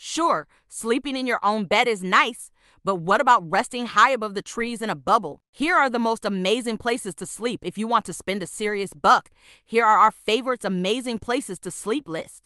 Sure, sleeping in your own bed is nice, but what about resting high above the trees in a bubble? Here are the most amazing places to sleep if you want to spend a serious buck. Here are our favorites amazing places to sleep list.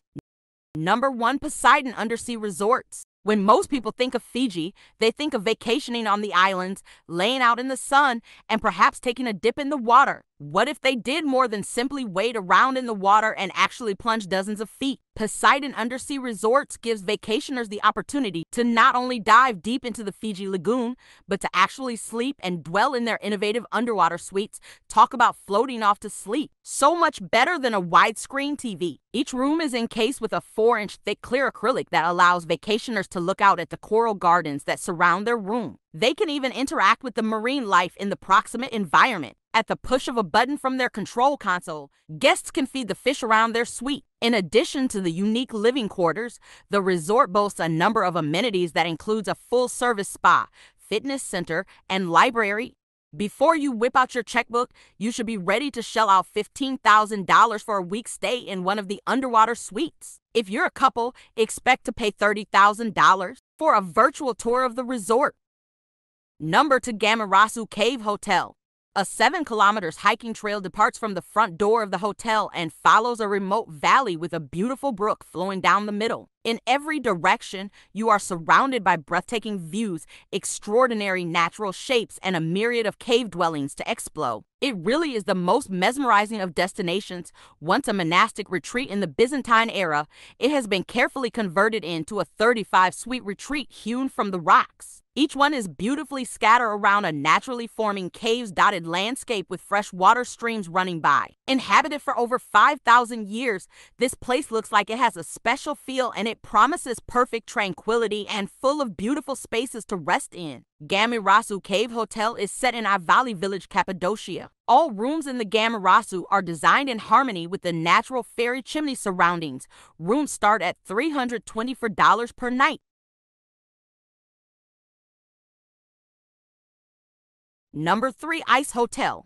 Number 1, Poseidon Undersea Resorts. When most people think of Fiji, they think of vacationing on the islands, laying out in the sun, and perhaps taking a dip in the water. What if they did more than simply wade around in the water and actually plunge dozens of feet? Poseidon Undersea Resorts gives vacationers the opportunity to not only dive deep into the Fiji lagoon, but to actually sleep and dwell in their innovative underwater suites. Talk about floating off to sleep. So much better than a widescreen TV. Each room is encased with a 4-inch thick clear acrylic that allows vacationers to look out at the coral gardens that surround their room. They can even interact with the marine life in the proximate environment. At the push of a button from their control console, guests can feed the fish around their suite. In addition to the unique living quarters, the resort boasts a number of amenities that includes a full-service spa, fitness center, and library. Before you whip out your checkbook, you should be ready to shell out $15,000 for a week's stay in one of the underwater suites. If you're a couple, expect to pay $30,000 for a virtual tour of the resort. Number 2, Gamarassu Cave Hotel. A 7 kilometers hiking trail departs from the front door of the hotel and follows a remote valley with a beautiful brook flowing down the middle. In every direction, you are surrounded by breathtaking views, extraordinary natural shapes, and a myriad of cave dwellings to explore. It really is the most mesmerizing of destinations. Once a monastic retreat in the Byzantine era, it has been carefully converted into a 35-suite retreat hewn from the rocks. Each one is beautifully scattered around a naturally forming caves-dotted landscape with fresh water streams running by. Inhabited for over 5,000 years, this place looks like it has a special feel, and it promises perfect tranquility and full of beautiful spaces to rest in. Gamarassu Cave Hotel is set in Ivali Village, Cappadocia. All rooms in the Gamarassu are designed in harmony with the natural fairy chimney surroundings. Rooms start at $324 per night. Number 3, Ice Hotel.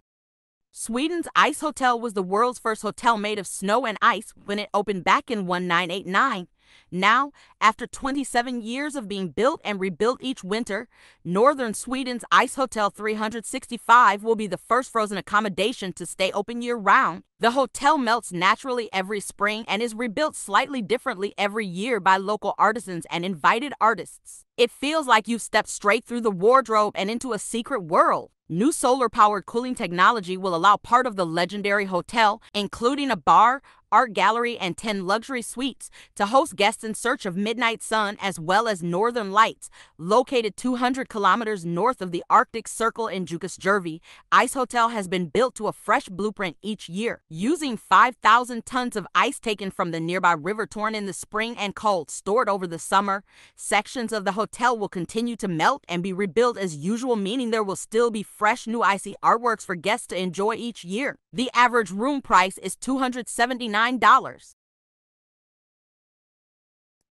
Sweden's Ice Hotel was the world's first hotel made of snow and ice when it opened back in 1989. Now, after 27 years of being built and rebuilt each winter, northern Sweden's Ice Hotel 365 will be the first frozen accommodation to stay open year-round. The hotel melts naturally every spring and is rebuilt slightly differently every year by local artisans and invited artists. It feels like you've stepped straight through the wardrobe and into a secret world. New solar-powered cooling technology will allow part of the legendary hotel, including a bar, art gallery, and 10 luxury suites, to host guests in search of midnight sun as well as northern lights. Located 200 kilometers north of the Arctic Circle in Jacuzzi, Ice Hotel has been built to a fresh blueprint each year, using 5,000 tons of ice taken from the nearby River Torn in the spring and cold, stored over the summer. Sections of the hotel will continue to melt and be rebuilt as usual, meaning there will still be fresh new icy artworks for guests to enjoy each year. The average room price is $279.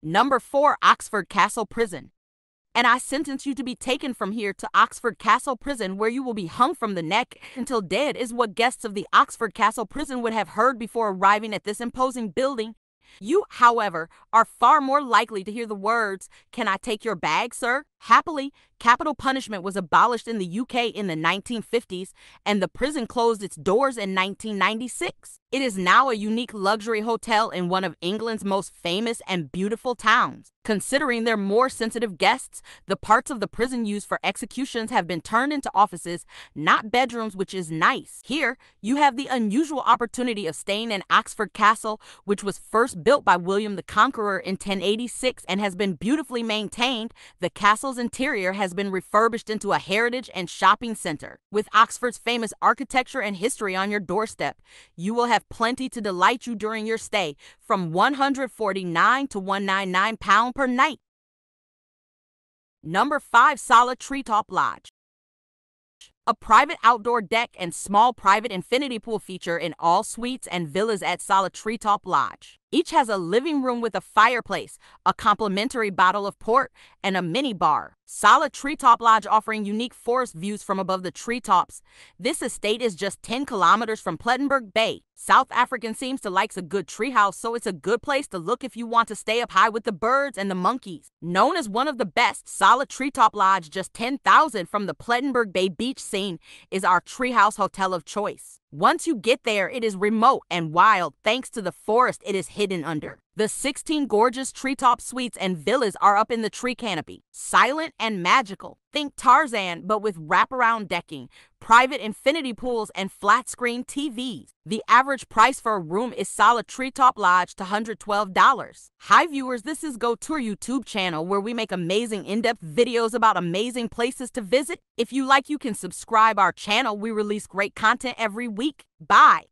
Number 4, Oxford Castle Prison. And I sentence you to be taken from here to Oxford Castle Prison, where you will be hung from the neck until dead, is what guests of the Oxford Castle Prison would have heard before arriving at this imposing building. You, however, are far more likely to hear the words, "Can I take your bag, sir?" Happily, capital punishment was abolished in the UK in the 1950s, and the prison closed its doors in 1996. It is now a unique luxury hotel in one of England's most famous and beautiful towns. Considering their more sensitive guests, the parts of the prison used for executions have been turned into offices, not bedrooms, which is nice. Here, you have the unusual opportunity of staying in Oxford Castle, which was first built by William the Conqueror in 1086 and has been beautifully maintained. The castle's interior has been refurbished into a heritage and shopping center. With Oxford's famous architecture and history on your doorstep, you will have plenty to delight you during your stay, from £149 to £199 per night. Number 5, Sala Treetop Lodge. A private outdoor deck and small private infinity pool feature in all suites and villas at Sala Treetop Lodge. Each has a living room with a fireplace, a complimentary bottle of port, and a mini bar. Solid Treetop Lodge offering unique forest views from above the treetops. This estate is just 10 kilometers from Plettenberg Bay. South African seems to like a good treehouse, so it's a good place to look if you want to stay up high with the birds and the monkeys. Known as one of the best, Solid Treetop Lodge, just 10,000 from the Plettenberg Bay beach scene, is our treehouse hotel of choice. Once you get there, it is remote and wild thanks to the forest it is hidden under. The 16 gorgeous treetop suites and villas are up in the tree canopy, silent and magical. Think Tarzan, but with wraparound decking, private infinity pools, and flat-screen TVs. The average price for a room is Solid Treetop Lodge to $112. Hi viewers, this is Go Tour YouTube channel where we make amazing in-depth videos about amazing places to visit. If you like, you can subscribe our channel. We release great content every week. Bye!